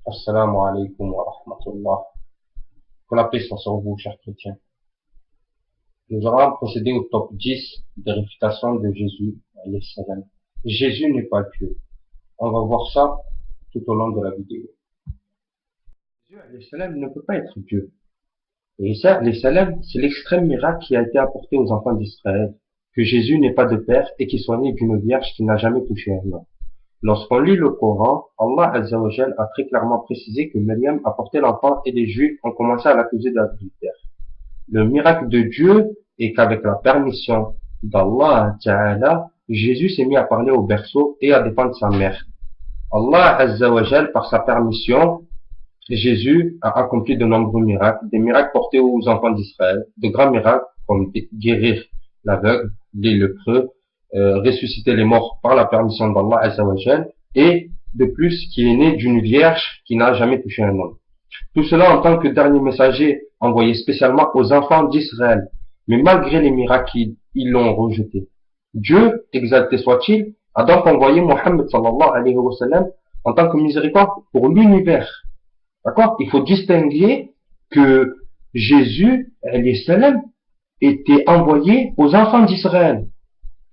Assalamu alaikum wa rahmatullah. Que la paix soit sur vous, chers chrétiens. Nous allons procéder au top 10 des réfutations de Jésus, alayhi salam. Jésus n'est pas Dieu. On va voir ça tout au long de la vidéo. Jésus, alayhi salam, ne peut pas être Dieu. Et ça, alayhi salam, c'est l'extrême miracle qui a été apporté aux enfants d'Israël, que Jésus n'est pas de père et qu'il soit né d'une vierge qui n'a jamais touché un homme. Lorsqu'on lit le Coran, Allah Azza wa Jal a très clairement précisé que Maryam a porté l'enfant et les Juifs ont commencé à l'accuser d'adultère. Le miracle de Dieu est qu'avec la permission d'Allah Ta'ala, Jésus s'est mis à parler au berceau et à défendre sa mère. Allah Azza wa Jal, par sa permission, Jésus a accompli de nombreux miracles, des miracles portés aux enfants d'Israël, de grands miracles comme guérir l'aveugle, les lépreux, ressusciter les morts par la permission d'Allah Azza wa Jal, et de plus qui est né d'une vierge qui n'a jamais touché un homme. Tout cela en tant que dernier messager envoyé spécialement aux enfants d'Israël. Mais malgré les miracles, ils l'ont rejeté. Dieu, exalté soit-il, a donc envoyé Mohammed sallallahu alayhi wa sallam en tant que miséricorde pour l'univers. D'accord? Il faut distinguer que Jésus, alayhi salam, était envoyé aux enfants d'Israël.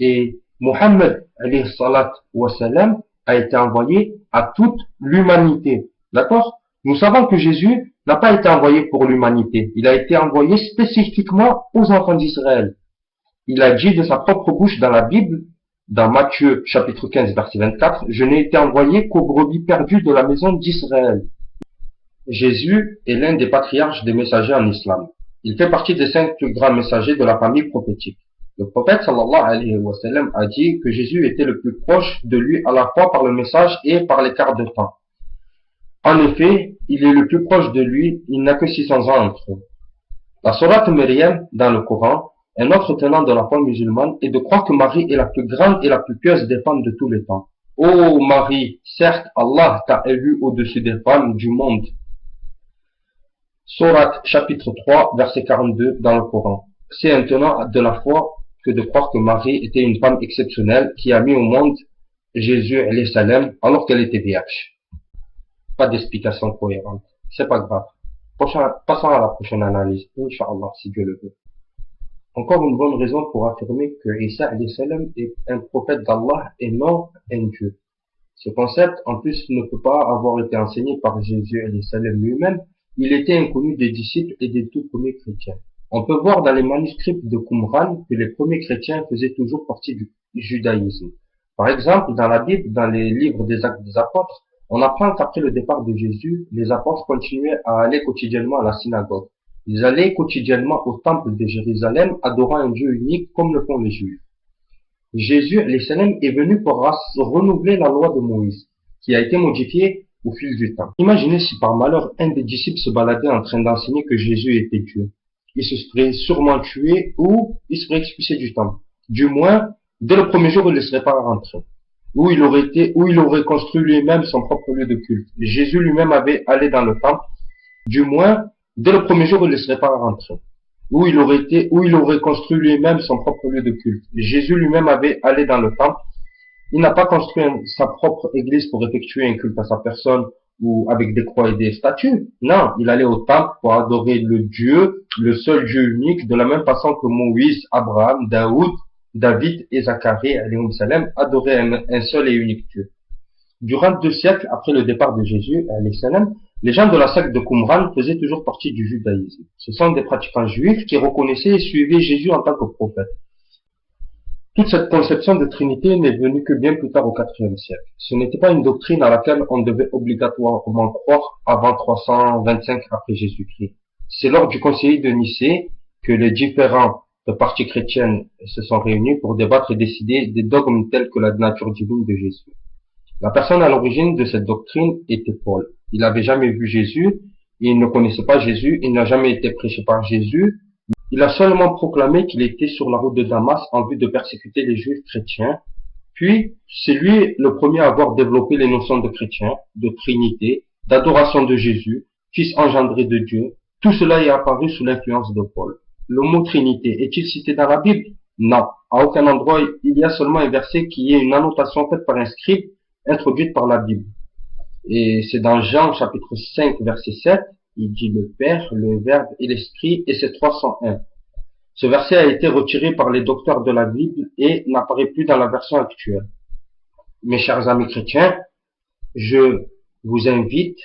Et Mohammed, alayhi salat wa salam, a été envoyé à toute l'humanité. D'accord? Nous savons que Jésus n'a pas été envoyé pour l'humanité. Il a été envoyé spécifiquement aux enfants d'Israël. Il a dit de sa propre bouche dans la Bible, dans Matthieu chapitre 15 verset 24, « Je n'ai été envoyé qu'aux brebis perdues de la maison d'Israël ». Jésus est l'un des patriarches des messagers en islam. Il fait partie des 5 plus grands messagers de la famille prophétique. Le prophète sallallahu alayhi wa sallam a dit que Jésus était le plus proche de lui à la fois par le message et par l'écart de temps. En effet, il est le plus proche de lui, il n'a que 600 ans entre eux. La sourate Maryam dans le Coran, un autre tenant de la foi musulmane, est de croire que Marie est la plus grande et la plus pieuse des femmes de tous les temps. Ô Marie, certes Allah t'a élu au-dessus des femmes du monde. Sourate chapitre 3 verset 42 dans le Coran. C'est un tenant de la foi que de croire que Marie était une femme exceptionnelle qui a mis au monde Jésus alayhi salam alors qu'elle était vierge. Pas d'explication cohérente. C'est pas grave. Passons à la prochaine analyse. Inch'Allah, si Dieu le veut. Encore une bonne raison pour affirmer que Isa alayhi salam est un prophète d'Allah et non un Dieu. Ce concept, en plus, ne peut pas avoir été enseigné par Jésus alayhi salam lui-même. Il était inconnu des disciples et des tout premiers chrétiens. On peut voir dans les manuscrits de Qumran que les premiers chrétiens faisaient toujours partie du judaïsme. Par exemple, dans la Bible, dans les livres des Actes des Apôtres, on apprend qu'après le départ de Jésus, les apôtres continuaient à aller quotidiennement à la synagogue. Ils allaient quotidiennement au temple de Jérusalem, adorant un Dieu unique comme le font les Juifs. Jésus, alayhi salam, est venu pour renouveler la loi de Moïse, qui a été modifiée au fil du temps. Imaginez si par malheur un des disciples se baladait en train d'enseigner que Jésus était Dieu. Il se serait sûrement tué ou il serait expulsé du temple. Du moins, dès le premier jour, il ne serait pas rentré. Où il aurait construit lui-même son propre lieu de culte. Jésus lui-même avait allé dans le temple. Du moins, dès le premier jour, il ne serait pas rentré. Où il aurait construit lui-même son propre lieu de culte. Jésus lui-même avait allé dans le temple. Il n'a pas construit sa propre église pour effectuer un culte à sa personne ou avec des croix et des statues. Non, il allait au temple pour adorer le Dieu, le seul Dieu unique, de la même façon que Moïse, Abraham, David et Zacharie alayhi salam adoraient un seul et unique Dieu. Durant 2 siècles après le départ de Jésus alayhi salam, les gens de la secte de Qumran faisaient toujours partie du judaïsme. Ce sont des pratiquants juifs qui reconnaissaient et suivaient Jésus en tant que prophète. Toute cette conception de Trinité n'est venue que bien plus tard au IVe siècle. Ce n'était pas une doctrine à laquelle on devait obligatoirement croire avant 325 après Jésus-Christ. C'est lors du Concile de Nicée que les différents parties chrétiennes se sont réunis pour débattre et décider des dogmes tels que la nature divine de Jésus. La personne à l'origine de cette doctrine était Paul. Il n'avait jamais vu Jésus, il ne connaissait pas Jésus, il n'a jamais été prêché par Jésus. Il a seulement proclamé qu'il était sur la route de Damas en vue de persécuter les juifs chrétiens. Puis, c'est lui le premier à avoir développé les notions de chrétien, de trinité, d'adoration de Jésus, fils engendré de Dieu. Tout cela est apparu sous l'influence de Paul. Le mot trinité est-il cité dans la Bible? Non. À aucun endroit, il y a seulement un verset qui est une annotation faite par un scribe, introduite par la Bible. Et c'est dans Jean chapitre 5 verset 7, il dit le Père, le Verbe et l'Esprit, et c'est 301. Ce verset a été retiré par les docteurs de la Bible et n'apparaît plus dans la version actuelle. Mes chers amis chrétiens, je vous invite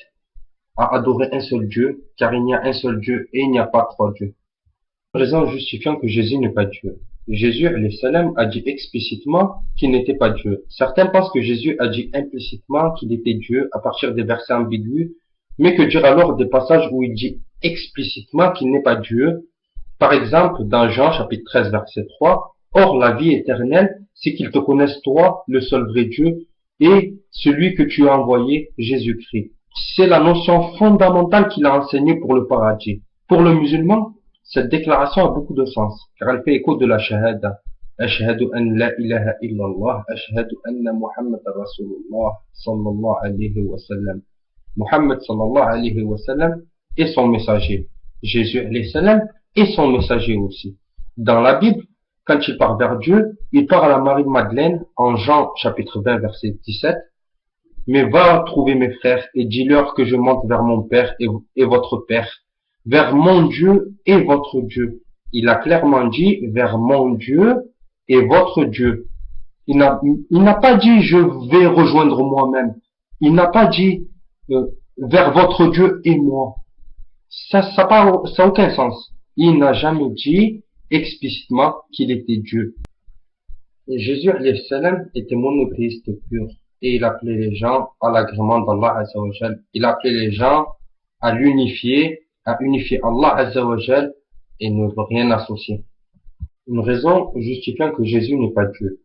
à adorer un seul Dieu, car il n'y a un seul Dieu et il n'y a pas trois dieux. Raison justifiant que Jésus n'est pas Dieu. Jésus, alayhi salam, a dit explicitement qu'il n'était pas Dieu. Certains pensent que Jésus a dit implicitement qu'il était Dieu à partir des versets ambigus, mais que dire alors des passages où il dit explicitement qu'il n'est pas Dieu. Par exemple, dans Jean chapitre 13 verset 3, « Or la vie éternelle, c'est qu'ils te connaissent toi, le seul vrai Dieu, et celui que tu as envoyé, Jésus-Christ. » C'est la notion fondamentale qu'il a enseignée pour le paradis. Pour le musulman, cette déclaration a beaucoup de sens, car elle fait écho de la shahada. Ashhadu an la ilaha illallah, ashhadu anna Muhammad Rasulullah sallallahu alayhi wa sallam. Muhammad sallallahu alayhi wa sallam est son messager. Jésus alayhi salam est son messager aussi. Dans la Bible, quand il part vers Dieu, il part à la Marie-Madeleine en Jean chapitre 20 verset 17. Mais va trouver mes frères et dis-leur que je monte vers mon Père et votre Père, vers mon Dieu et votre Dieu. Il a clairement dit vers mon Dieu et votre Dieu. Il n'a pas dit je vais rejoindre moi-même. Il n'a pas dit vers votre Dieu et moi. Ça n'a aucun sens. Il n'a jamais dit explicitement qu'il était Dieu. Et Jésus alayhi salam était monothéiste pur. Et il appelait les gens à l'agrément d'Allah Azza wa Jal. Il appelait les gens à l'unifier, à unifier Allah Azza wa Jal et ne veut rien associer. Une raison justifiant que Jésus n'est pas Dieu.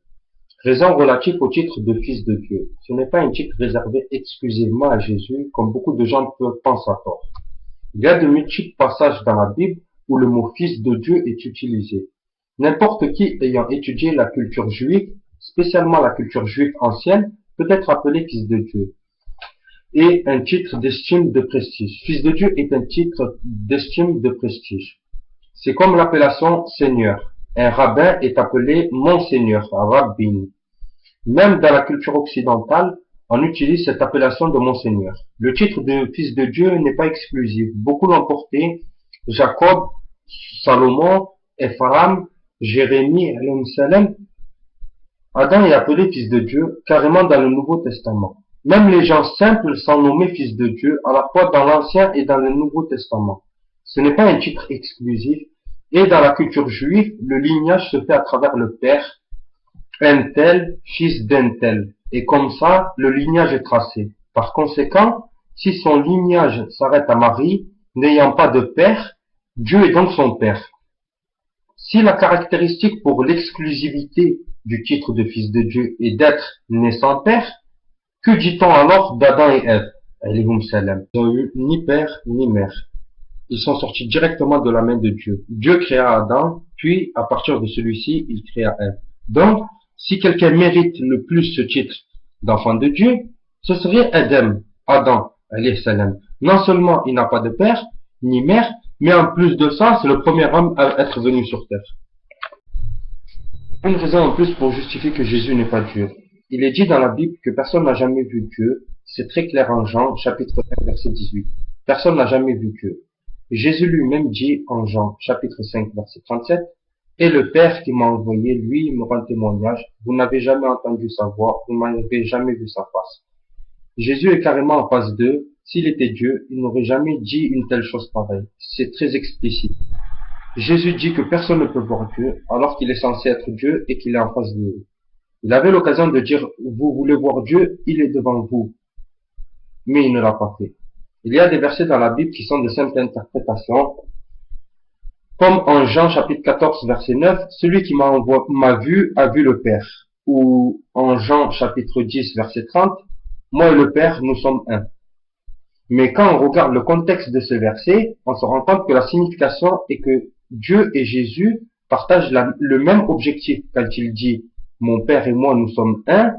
Raison relative au titre de fils de Dieu. Ce n'est pas un titre réservé exclusivement à Jésus, comme beaucoup de gens peuvent penser à tort. Il y a de multiples passages dans la Bible où le mot fils de Dieu est utilisé. N'importe qui ayant étudié la culture juive, spécialement la culture juive ancienne, peut être appelé fils de Dieu. Et un titre d'estime de prestige. Fils de Dieu est un titre d'estime de prestige. C'est comme l'appellation Seigneur. Un rabbin est appelé Monseigneur, Rabbin. Même dans la culture occidentale, on utilise cette appellation de Monseigneur. Le titre de fils de Dieu n'est pas exclusif. Beaucoup l'ont porté. Jacob, Salomon, Ephraim, Jérémie, salam. Adam est appelé fils de Dieu carrément dans le Nouveau Testament. Même les gens simples sont nommés fils de Dieu à la fois dans l'Ancien et dans le Nouveau Testament. Ce n'est pas un titre exclusif. Et dans la culture juive, le lignage se fait à travers le père, un tel, fils d'un tel. Et comme ça, le lignage est tracé. Par conséquent, si son lignage s'arrête à Marie, n'ayant pas de père, Dieu est donc son père. Si la caractéristique pour l'exclusivité du titre de fils de Dieu est d'être né sans père, que dit-on alors d'Adam et Ève? Alayhum salam. Ils n'ont eu ni père ni mère. Ils sont sortis directement de la main de Dieu. Dieu créa Adam, puis à partir de celui-ci, il créa Ève. Donc, si quelqu'un mérite le plus ce titre d'enfant de Dieu, ce serait Adam, alayhi salam. Non seulement il n'a pas de père, ni mère, mais en plus de ça, c'est le premier homme à être venu sur terre. Une raison en plus pour justifier que Jésus n'est pas Dieu. Il est dit dans la Bible que personne n'a jamais vu Dieu. C'est très clair en Jean, chapitre 1, verset 18. Personne n'a jamais vu Dieu. Jésus lui-même dit en Jean, chapitre 5, verset 37, « Et le Père qui m'a envoyé, lui, me rend témoignage. Vous n'avez jamais entendu sa voix, vous n'avez jamais vu sa face. » Jésus est carrément en face d'eux. S'il était Dieu, il n'aurait jamais dit une telle chose pareille. C'est très explicite. Jésus dit que personne ne peut voir Dieu, alors qu'il est censé être Dieu et qu'il est en face de nous. Il avait l'occasion de dire, vous voulez voir Dieu, il est devant vous. Mais il ne l'a pas fait. Il y a des versets dans la Bible qui sont de simples interprétations, comme en Jean chapitre 14 verset 9, celui qui m'a vu a vu le Père. Ou en Jean chapitre 10 verset 30, moi et le Père, nous sommes un. Mais quand on regarde le contexte de ce verset, on se rend compte que la signification est que Dieu et Jésus partagent le même objectif. Quand il dit « Mon Père et moi, nous sommes un »,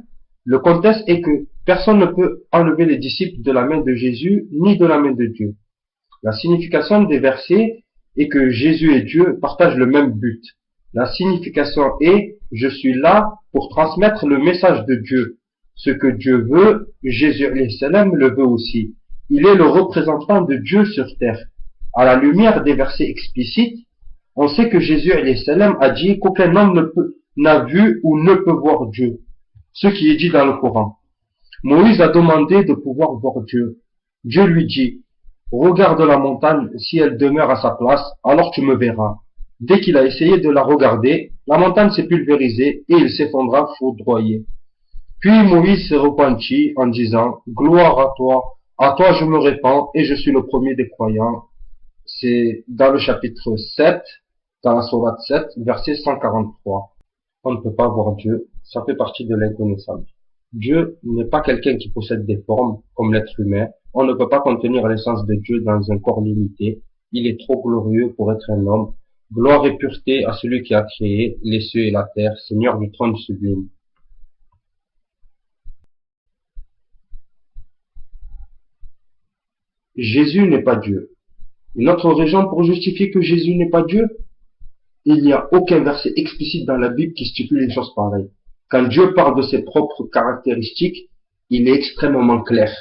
le contexte est que personne ne peut enlever les disciples de la main de Jésus ni de la main de Dieu. La signification des versets est que Jésus et Dieu partagent le même but. La signification est « Je suis là pour transmettre le message de Dieu. Ce que Dieu veut, Jésus alayhi salam le veut aussi. Il est le représentant de Dieu sur terre. À la lumière des versets explicites, on sait que Jésus alayhi salam a dit qu'aucun homme n'a vu ou ne peut voir Dieu. Ce qui est dit dans le Coran. Moïse a demandé de pouvoir voir Dieu. Dieu lui dit, regarde la montagne, si elle demeure à sa place, alors tu me verras. Dès qu'il a essayé de la regarder, la montagne s'est pulvérisée et il s'effondra foudroyé. Puis Moïse s'est repenti en disant, gloire à toi je me répands et je suis le premier des croyants. C'est dans le chapitre 7, dans la sourate 7, verset 143. On ne peut pas voir Dieu, ça fait partie de l'inconnaissable. Dieu n'est pas quelqu'un qui possède des formes comme l'être humain. On ne peut pas contenir l'essence de Dieu dans un corps limité. Il est trop glorieux pour être un homme. Gloire et pureté à celui qui a créé les cieux et la terre, Seigneur du trône sublime. Jésus n'est pas Dieu. Une autre raison pour justifier que Jésus n'est pas Dieu? Il n'y a aucun verset explicite dans la Bible qui stipule une chose pareille. Quand Dieu parle de ses propres caractéristiques, il est extrêmement clair.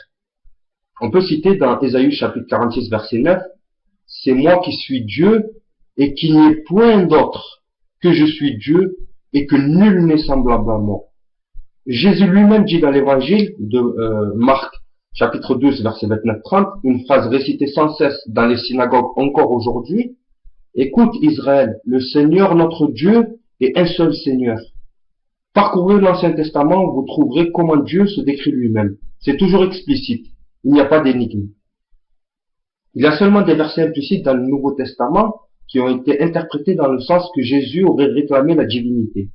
On peut citer dans Ésaïe chapitre 46 verset 9, « C'est moi qui suis Dieu et qu'il n'y ait point d'autre, que je suis Dieu et que nul n'est semblable à moi. » Jésus lui-même dit dans l'évangile de Marc chapitre 12 verset 29-30, une phrase récitée sans cesse dans les synagogues encore aujourd'hui, « Écoute Israël, le Seigneur notre Dieu est un seul Seigneur. » Parcourez l'Ancien Testament, vous trouverez comment Dieu se décrit lui-même. C'est toujours explicite. Il n'y a pas d'énigme. Il y a seulement des versets implicites dans le Nouveau Testament qui ont été interprétés dans le sens que Jésus aurait réclamé la divinité.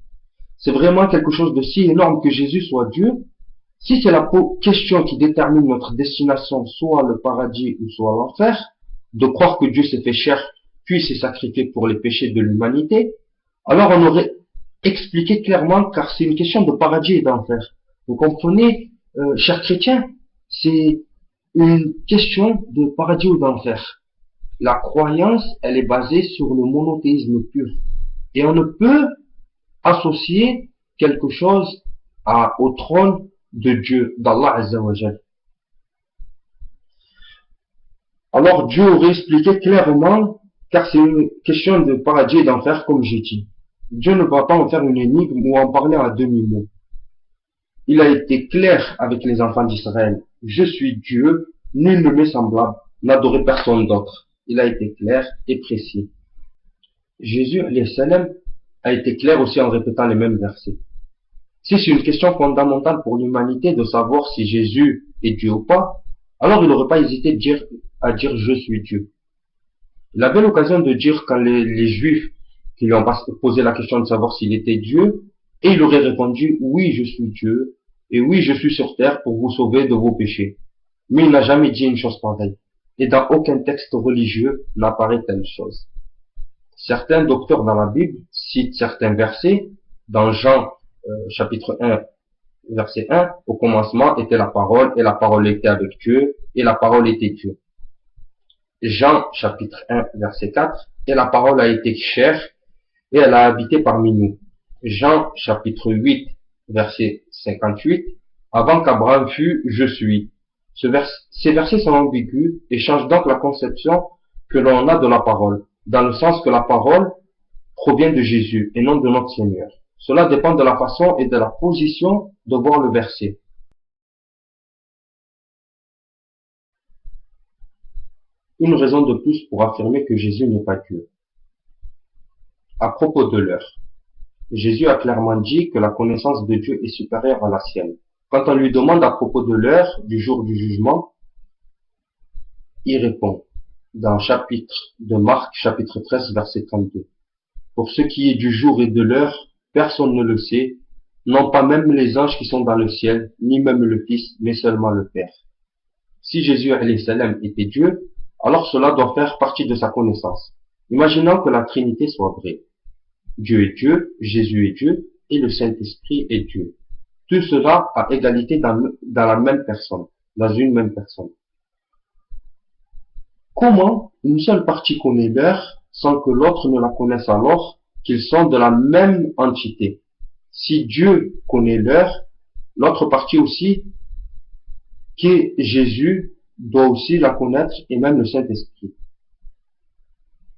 C'est vraiment quelque chose de si énorme que Jésus soit Dieu. Si c'est la question qui détermine notre destination, soit le paradis ou soit l'enfer, de croire que Dieu s'est fait chair puis s'est sacrifié pour les péchés de l'humanité, alors on aurait expliqué clairement, car c'est une question de paradis et d'enfer. Vous comprenez, chers chrétiens, c'est une question de paradis ou d'enfer. La croyance, elle est basée sur le monothéisme pur. Et on ne peut associer quelque chose au trône de Dieu, d'Allah Azza wa Jal. Alors Dieu aurait expliqué clairement, car c'est une question de paradis et d'enfer, comme j'ai dit. Dieu ne va pas en faire une énigme ou en parler à demi-mot. Il a été clair avec les enfants d'Israël. Je suis Dieu, nul ne m'est semblable, n'adorez personne d'autre. Il a été clair et précis. Jésus, alayhi salam, a été clair aussi en répétant les mêmes versets. Si c'est une question fondamentale pour l'humanité de savoir si Jésus est Dieu ou pas, alors il n'aurait pas hésité à dire je suis Dieu. Il avait l'occasion de dire quand les Juifs qui lui ont posé la question de savoir s'il était Dieu, et il aurait répondu oui je suis Dieu, et oui je suis sur terre pour vous sauver de vos péchés. Mais il n'a jamais dit une chose pareille. Et dans aucun texte religieux n'apparaît telle chose. Certains docteurs dans la Bible citent certains versets. Dans Jean chapitre 1, verset 1, au commencement était la parole, et la parole était avec Dieu, et la parole était Dieu. Jean chapitre 1, verset 4, et la parole a été chair, et elle a habité parmi nous. Jean chapitre 8, verset 58, avant qu'Abraham fût, je suis. Ces versets sont ambigus et changent donc la conception que l'on a de la parole, dans le sens que la parole provient de Jésus et non de notre Seigneur. Cela dépend de la façon et de la position de voir le verset. Une raison de plus pour affirmer que Jésus n'est pas Dieu. À propos de l'heure, Jésus a clairement dit que la connaissance de Dieu est supérieure à la sienne. Quand on lui demande à propos de l'heure du jour du jugement, il répond dans le chapitre de Marc, chapitre 13, verset 32. Pour ce qui est du jour et de l'heure, personne ne le sait, non pas même les anges qui sont dans le ciel, ni même le Fils, mais seulement le Père. Si Jésus alayhi salam était Dieu, alors cela doit faire partie de sa connaissance. Imaginons que la Trinité soit vraie. Dieu est Dieu, Jésus est Dieu, et le Saint-Esprit est Dieu. Tout cela à égalité dans la même personne, dans une même personne. Comment une seule partie connaît l'heure sans que l'autre ne la connaisse alors qu'ils sont de la même entité? Si Dieu connaît l'heure, L'autre partie aussi, qui est Jésus, doit aussi la connaître et même le Saint-Esprit.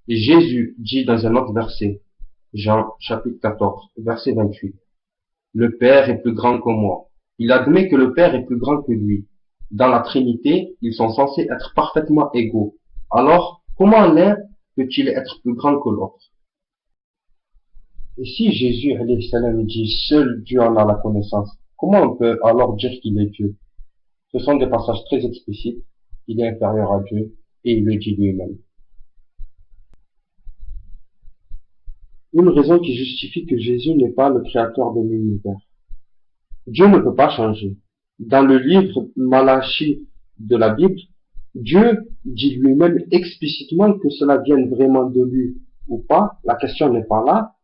Et Jésus dit dans un autre verset, Jean chapitre 14, verset 28, le Père est plus grand que moi. Il admet que le Père est plus grand que lui. Dans la Trinité, ils sont censés être parfaitement égaux. Alors, comment l'un peut-il être plus grand que l'autre? Et si Jésus, alayhi salam, dit seul Dieu en a la connaissance, comment on peut alors dire qu'il est Dieu? Ce sont des passages très explicites. Il est inférieur à Dieu et il le dit lui-même. Une raison qui justifie que Jésus n'est pas le créateur de l'univers. Dieu ne peut pas changer. Dans le livre Malachie de la Bible, Dieu dit lui-même explicitement que cela vienne vraiment de lui ou pas. La question n'est pas là.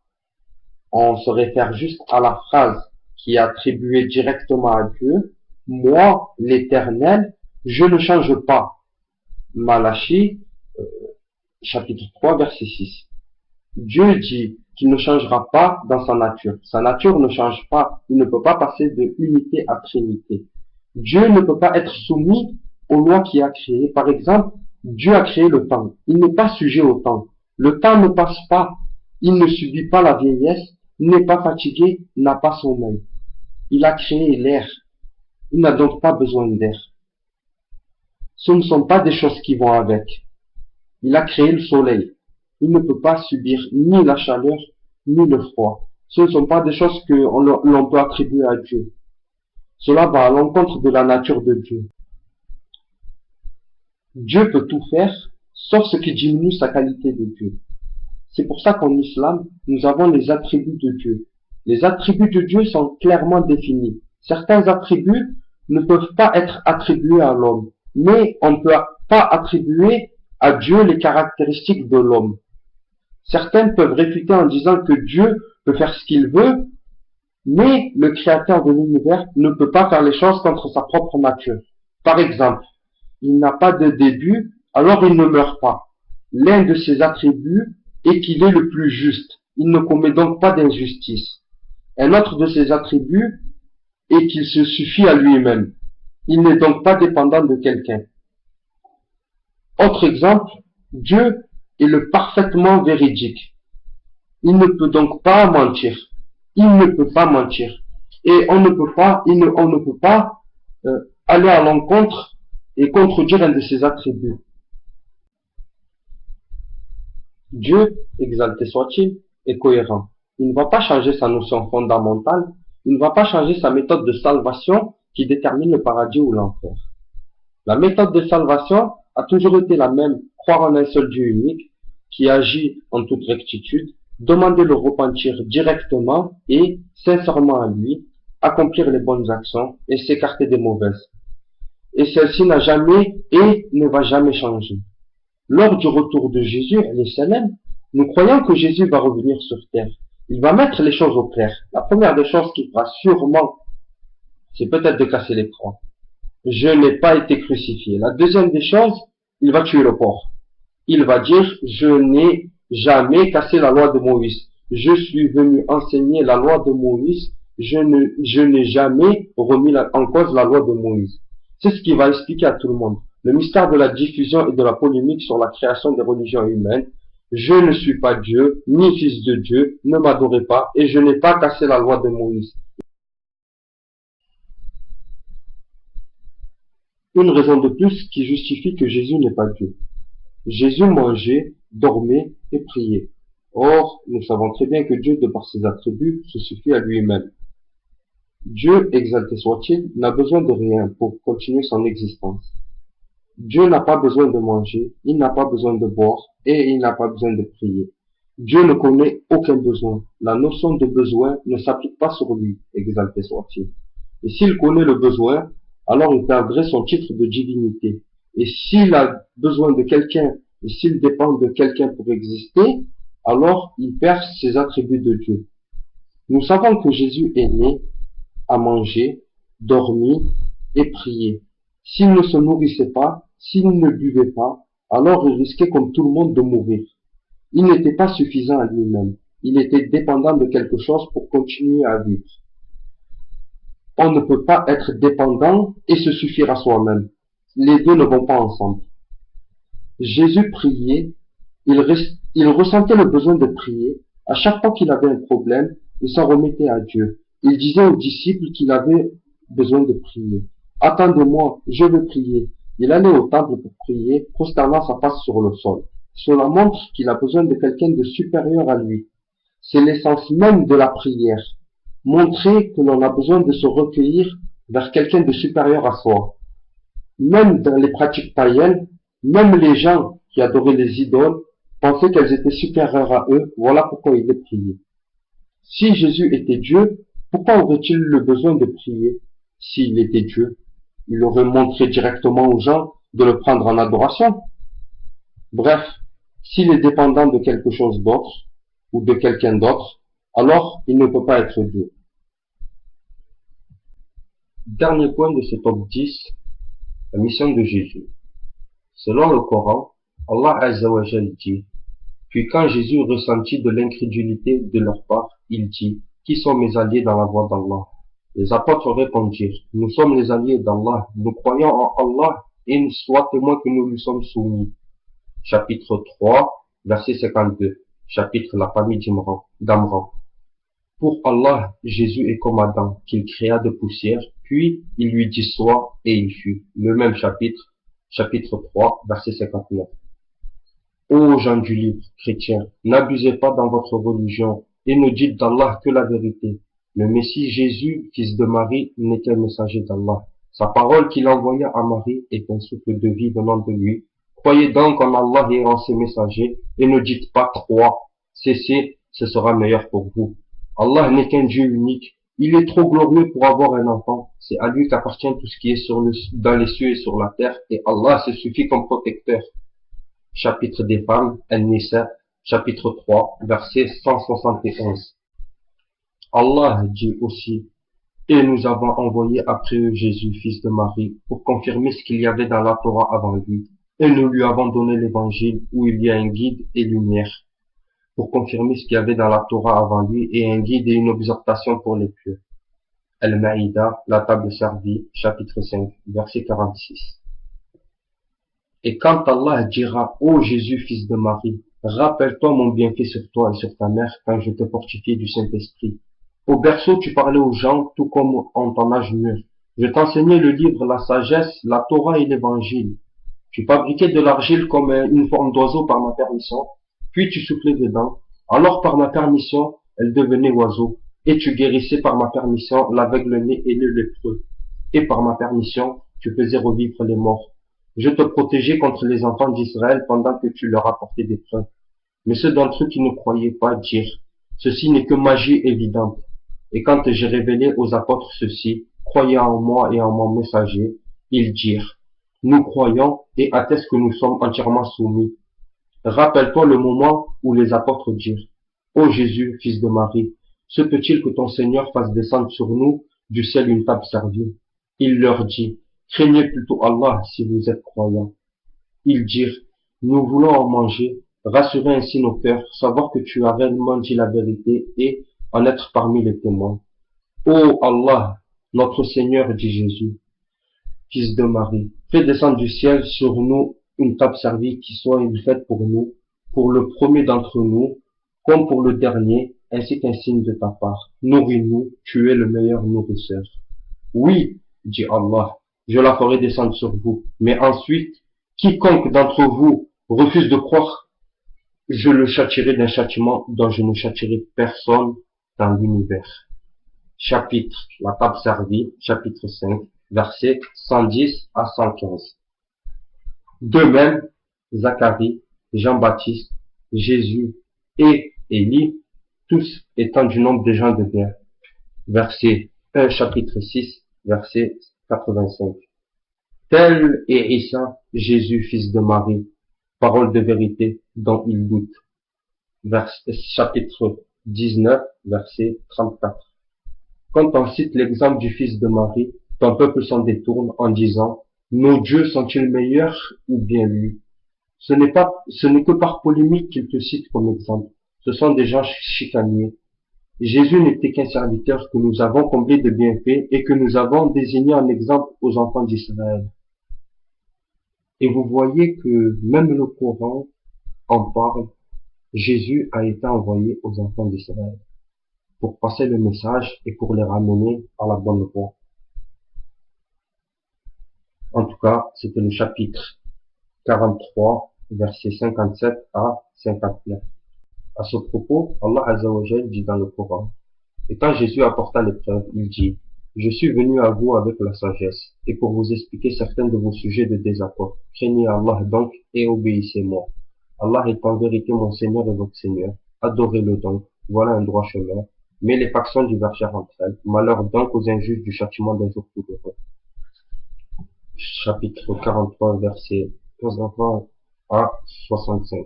On se réfère juste à la phrase qui est attribuée directement à Dieu. Moi, l'Éternel, je ne change pas. Malachie, chapitre 3, verset 6. Dieu dit qu'il ne changera pas dans sa nature. Sa nature ne change pas. Il ne peut pas passer de unité à trinité. Dieu ne peut pas être soumis aux lois qu'il a créées. Par exemple, Dieu a créé le temps. Il n'est pas sujet au temps. Le temps ne passe pas. Il ne subit pas la vieillesse, n'est pas fatigué, n'a pas sommeil. Il a créé l'air. Il n'a donc pas besoin d'air. Ce ne sont pas des choses qui vont avec. Il a créé le soleil. Il ne peut pas subir ni la chaleur, ni le froid. Ce ne sont pas des choses que l'on peut attribuer à Dieu. Cela va à l'encontre de la nature de Dieu. Dieu peut tout faire, sauf ce qui diminue sa qualité de Dieu. C'est pour ça qu'en islam, nous avons les attributs de Dieu. Les attributs de Dieu sont clairement définis. Certains attributs ne peuvent pas être attribués à l'homme, mais on ne peut pas attribuer à Dieu les caractéristiques de l'homme. Certains peuvent réfuter en disant que Dieu peut faire ce qu'il veut, mais le créateur de l'univers ne peut pas faire les choses contre sa propre nature. Par exemple, il n'a pas de début, alors il ne meurt pas. L'un de ses attributs est qu'il est le plus juste. Il ne commet donc pas d'injustice. Un autre de ses attributs est qu'il se suffit à lui-même. Il n'est donc pas dépendant de quelqu'un. Autre exemple, Dieu est le parfaitement véridique. Il ne peut donc pas mentir. Il ne peut pas mentir. Et on ne peut pas aller à l'encontre et contredire un de ses attributs. Dieu, exalté soit-il, est cohérent. Il ne va pas changer sa notion fondamentale. Il ne va pas changer sa méthode de salvation qui détermine le paradis ou l'enfer. La méthode de salvation a toujours été la même, croire en un seul Dieu unique, qui agit en toute rectitude, demander le repentir directement et sincèrement à lui, accomplir les bonnes actions et s'écarter des mauvaises. Et celle-ci n'a jamais et ne va jamais changer. Lors du retour de Jésus, nous croyons que Jésus va revenir sur terre. Il va mettre les choses au clair. La première des choses qu'il fera sûrement, c'est peut-être de casser les croix. Je n'ai pas été crucifié. La deuxième des choses, il va tuer le porc. Il va dire, je n'ai jamais cassé la loi de Moïse. Je suis venu enseigner la loi de Moïse. Je n'ai jamais remis en cause la loi de Moïse. C'est ce qu'il va expliquer à tout le monde. Le mystère de la diffusion et de la polémique sur la création des religions humaines. Je ne suis pas Dieu, ni fils de Dieu, ne m'adorez pas, et je n'ai pas cassé la loi de Moïse. Une raison de plus qui justifie que Jésus n'est pas Dieu. Jésus mangeait, dormait et priait. Or, nous savons très bien que Dieu, de par ses attributs, se suffit à lui-même. Dieu, exalté soit-il, n'a besoin de rien pour continuer son existence. Dieu n'a pas besoin de manger, il n'a pas besoin de boire et il n'a pas besoin de prier. Dieu ne connaît aucun besoin. La notion de besoin ne s'applique pas sur lui, exalté soit-il. Et s'il connaît le besoin, alors il perdrait son titre de divinité. Et s'il a besoin de quelqu'un, et s'il dépend de quelqu'un pour exister, alors il perd ses attributs de Dieu. Nous savons que Jésus est né, a mangé, dormi et prié. S'il ne se nourrissait pas, s'il ne buvait pas, alors il risquait comme tout le monde de mourir. Il n'était pas suffisant à lui-même. Il était dépendant de quelque chose pour continuer à vivre. On ne peut pas être dépendant et se suffire à soi-même. Les deux ne vont pas ensemble. Jésus priait, il ressentait le besoin de prier. À chaque fois qu'il avait un problème, il s'en remettait à Dieu. Il disait aux disciples qu'il avait besoin de prier. Attendez-moi, je veux prier. Il allait au temple pour prier, prosternant sa face sur le sol. Cela montre qu'il a besoin de quelqu'un de supérieur à lui. C'est l'essence même de la prière. Montrer que l'on a besoin de se recueillir vers quelqu'un de supérieur à soi. Même dans les pratiques païennes, même les gens qui adoraient les idoles pensaient qu'elles étaient supérieures à eux. Voilà pourquoi ils les priaient. Si Jésus était Dieu, pourquoi aurait-il le besoin de prier? S'il était Dieu, il aurait montré directement aux gens de le prendre en adoration. Bref, s'il est dépendant de quelque chose d'autre ou de quelqu'un d'autre, alors il ne peut pas être Dieu. Dernier point de ce top 10, la mission de Jésus. Selon le Coran, Allah Azza wa Jal dit: puis quand Jésus ressentit de l'incrédulité de leur part, il dit: qui sont mes alliés dans la voie d'Allah? Les apôtres répondirent: nous sommes les alliés d'Allah, nous croyons en Allah et sois témoin que nous lui sommes soumis. Chapitre 3, verset 52. Chapitre La famille d'Amran. Pour Allah, Jésus est comme Adam, qu'il créa de poussière, puis il lui dit sois, et il fut. Le même chapitre, chapitre 3, verset 59. Ô gens du livre, chrétiens, n'abusez pas dans votre religion, et ne dites d'Allah que la vérité. Le Messie Jésus, fils de Marie, n'est qu'un messager d'Allah. Sa parole qu'il envoya à Marie est un souffle de vie venant de lui. Croyez donc en Allah et en ses messagers, et ne dites pas trois. Cessez, ce sera meilleur pour vous. Allah n'est qu'un Dieu unique. Il est trop glorieux pour avoir un enfant. C'est à lui qu'appartient tout ce qui est dans les cieux et sur la terre, et Allah se suffit comme protecteur. Chapitre des femmes, An-Nisa, chapitre 3, verset 171. Allah dit aussi: et nous avons envoyé après eux Jésus, fils de Marie, pour confirmer ce qu'il y avait dans la Torah avant lui. Et nous lui avons donné l'évangile où il y a un guide et lumière, pour confirmer ce qu'il y avait dans la Torah avant lui, et un guide et une exhortation pour les pieux. Al-Maïda, la table servie, chapitre 5, verset 46. Et quand Allah dira: ô Jésus, fils de Marie, rappelle-toi mon bienfait sur toi et sur ta mère quand je t'ai fortifié du Saint-Esprit. Au berceau, tu parlais aux gens tout comme en ton âge mûr. Je t'enseignais le livre, la sagesse, la Torah et l'évangile. Tu fabriquais de l'argile comme une forme d'oiseau par ma permission, puis tu soufflais dedans. Alors par ma permission, elle devenait oiseau, et tu guérissais par ma permission l'aveugle-né et le lépreux. Et par ma permission, tu faisais revivre les morts. Je te protégeais contre les enfants d'Israël pendant que tu leur apportais des preuves. Mais ceux d'entre eux qui ne croyaient pas dirent: ceci n'est que magie évidente. Et quand j'ai révélé aux apôtres ceci, croyez en moi et en mon messager, ils dirent: nous croyons et attestent que nous sommes entièrement soumis. Rappelle-toi le moment où les apôtres dirent: ô Jésus, fils de Marie, se peut-il que ton Seigneur fasse descendre sur nous du ciel une table servie? Il leur dit: craignez plutôt Allah si vous êtes croyants. Ils dirent: nous voulons en manger, rassurer ainsi nos cœurs, savoir que tu as réellement dit la vérité et en être parmi les témoins. Ô Allah, notre Seigneur, dit Jésus, fils de Marie, fais descendre du ciel sur nous une table servie qui soit une fête pour nous, pour le premier d'entre nous, comme pour le dernier, ainsi qu'un signe de ta part. Nourris-nous, tu es le meilleur nourrisseur. Oui, dit Allah, je la ferai descendre sur vous, mais ensuite, quiconque d'entre vous refuse de croire, je le châtierai d'un châtiment dont je ne châtierai personne dans l'univers. Chapitre, la table servie, chapitre 5, versets 110 à 115. De même, Zacharie, Jean-Baptiste, Jésus et Élie, tous étant du nombre des gens de bien. Verset 1, chapitre 6, verset 85. Tel est Issa, Jésus, fils de Marie, parole de vérité dont il doute. Chapitre 19, verset 34. Quand on cite l'exemple du fils de Marie, ton peuple s'en détourne en disant: nos dieux sont-ils meilleurs ou bien lui? Ce n'est que par polémique qu'il te cite comme exemple. Ce sont des gens chicaniers. Jésus n'était qu'un serviteur que nous avons comblé de bienfaits et que nous avons désigné en exemple aux enfants d'Israël. Et vous voyez que même le Coran en parle. Jésus a été envoyé aux enfants d'Israël pour passer le message et pour les ramener à la bonne voie. En tout cas, c'était le chapitre 43, versets 57 à 59. À ce propos, Allah Azza wa Jal dit dans le Coran: et quand Jésus apporta l'épreuve, il dit: je suis venu à vous avec la sagesse, et pour vous expliquer certains de vos sujets de désaccord. Craignez Allah donc et obéissez-moi. Allah est en vérité mon Seigneur et votre Seigneur. Adorez-le donc. Voilà un droit chemin. Mais les factions divergèrent entre elles. Malheur donc aux injustes du châtiment d'un jour douloureux. Chapitre 43, verset 11 à 65.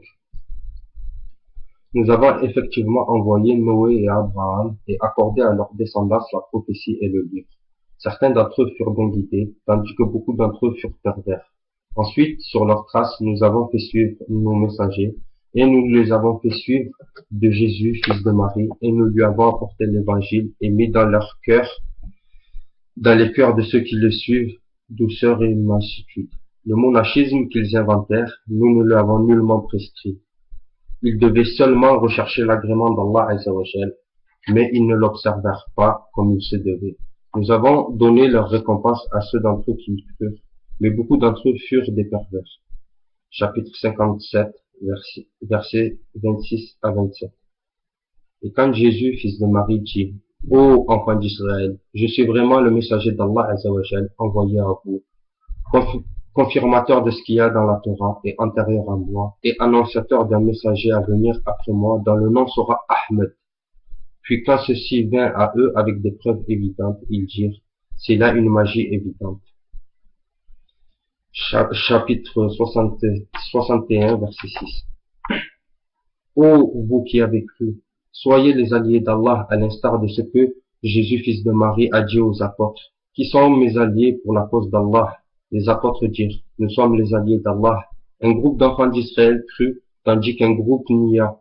Nous avons effectivement envoyé Noé et Abraham et accordé à leurs descendants la prophétie et le livre. Certains d'entre eux furent bien guidés, tandis que beaucoup d'entre eux furent pervers. Ensuite, sur leurs traces, nous avons fait suivre nos messagers, et nous les avons fait suivre de Jésus, fils de Marie, et nous lui avons apporté l'évangile et mis dans leur cœur, dans les cœurs de ceux qui le suivent, douceur et mansuétude. Le monachisme qu'ils inventèrent, nous ne l'avons nullement prescrit. Ils devaient seulement rechercher l'agrément d'Allah Azza wa Jal, mais ils ne l'observèrent pas comme il se devait. Nous avons donné leur récompense à ceux d'entre eux qui y crurent, mais beaucoup d'entre eux furent des pervers. Chapitre 57, versets 26 à 27. Et quand Jésus, fils de Marie, dit: ô enfants d'Israël, je suis vraiment le messager d'Allah Azza wa Jal, envoyé à vous, confirmateur de ce qu'il y a dans la Torah et antérieur à moi, et annonciateur d'un messager à venir après moi, dont le nom sera Ahmed. Puis quand ceci vint à eux avec des preuves évidentes, ils dirent: c'est là une magie évidente. Chapitre 61, verset 6. Ô vous qui avez cru, soyez les alliés d'Allah à l'instar de ce que Jésus, fils de Marie, a dit aux apôtres: qui sont mes alliés pour la cause d'Allah? Les apôtres dirent: nous sommes les alliés d'Allah. Un groupe d'enfants d'Israël crut, tandis qu'un groupe nia.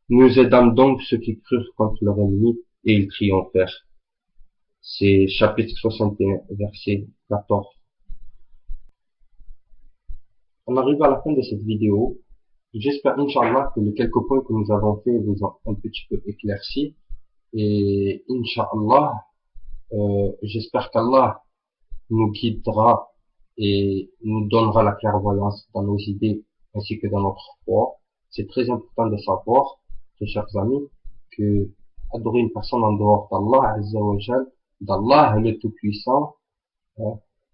Nous aidâmes donc ceux qui crurent contre leur ennemi, et ils triomphèrent. C'est chapitre 61, verset 14. On arrive à la fin de cette vidéo. J'espère, Inch'Allah, que les quelques points que nous avons fait vous ont un petit peu éclairci. Et Inch'Allah, j'espère qu'Allah nous guidera et nous donnera la clairvoyance dans nos idées ainsi que dans notre foi. C'est très important de savoir, mes chers amis, que adorer une personne en dehors d'Allah Azza wa Jal, d'Allah le Tout-Puissant,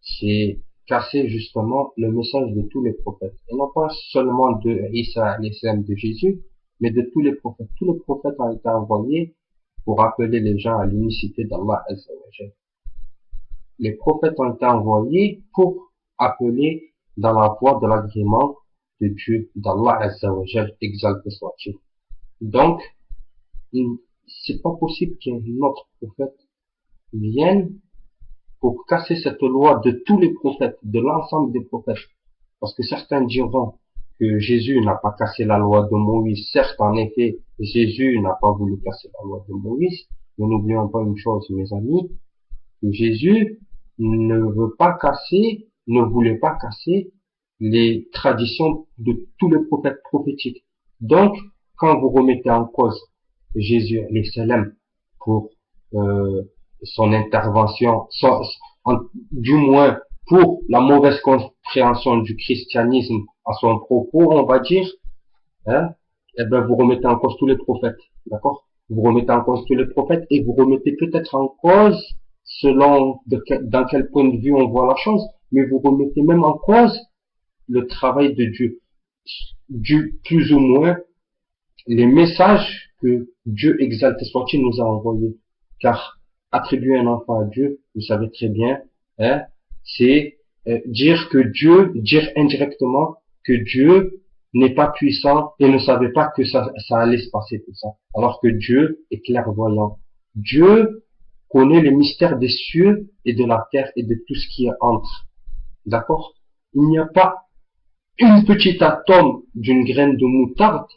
c'est casser justement le message de tous les prophètes. Et non pas seulement de Isa alayhi salam, de Jésus, mais de tous les prophètes. Tous les prophètes ont été envoyés pour appeler les gens à l'unicité d'Allah Azza wa Jal. Les prophètes ont été envoyés pour appeler dans la voie de l'agrément de Dieu, d'Allah Azza wa Jal, exalté soit-il. Donc, c'est pas possible qu'un autre prophète vienne pour casser cette loi de tous les prophètes, de l'ensemble des prophètes. Parce que certains diront que Jésus n'a pas cassé la loi de Moïse. Certes, en effet, Jésus n'a pas voulu casser la loi de Moïse, mais n'oublions pas une chose, mes amis, que Jésus ne voulait pas casser les traditions de tous les prophètes prophétiques. Donc, quand vous remettez en cause Jésus, alayhi salam, pour son intervention, du moins pour la mauvaise compréhension du christianisme à son propos, on va dire, eh ben vous remettez en cause tous les prophètes, d'accord? Vous remettez en cause tous les prophètes et vous remettez peut-être en cause, selon dans quel point de vue on voit la chose, mais vous remettez même en cause le travail de Dieu, plus ou moins les messages que Dieu exalté soit-il nous a envoyés. Car attribuer un enfant à Dieu, vous savez très bien, c'est dire indirectement que Dieu n'est pas puissant et ne savait pas que ça allait se passer tout ça. Alors que Dieu est clairvoyant. Dieu connaît les mystères des cieux et de la terre et de tout ce qui est entre. D'accord? Il n'y a pas une petite atome d'une graine de moutarde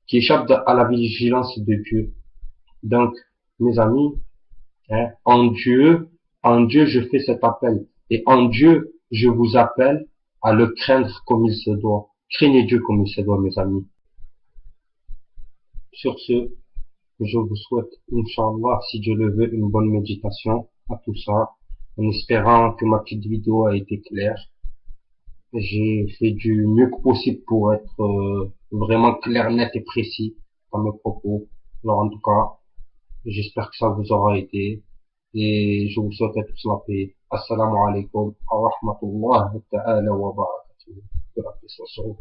qui échappe à la vigilance de Dieu. Donc, Mes amis, hein, en Dieu, je fais cet appel. Et en Dieu, je vous appelle à le craindre comme il se doit. Craignez Dieu comme il se doit, mes amis. Sur ce, je vous souhaite, Inch'Allah, si Dieu le veut, une bonne méditation à tout ça, en espérant que ma petite vidéo a été claire. J'ai fait du mieux que possible pour être vraiment clair, net et précis dans mes propos. Alors en tout cas, j'espère que ça vous aura aidé et je vous souhaite à tous la paix. Assalamu alaikum wa rahmatullahi ta'ala wa barakatuh. Que la paix soit sur vous.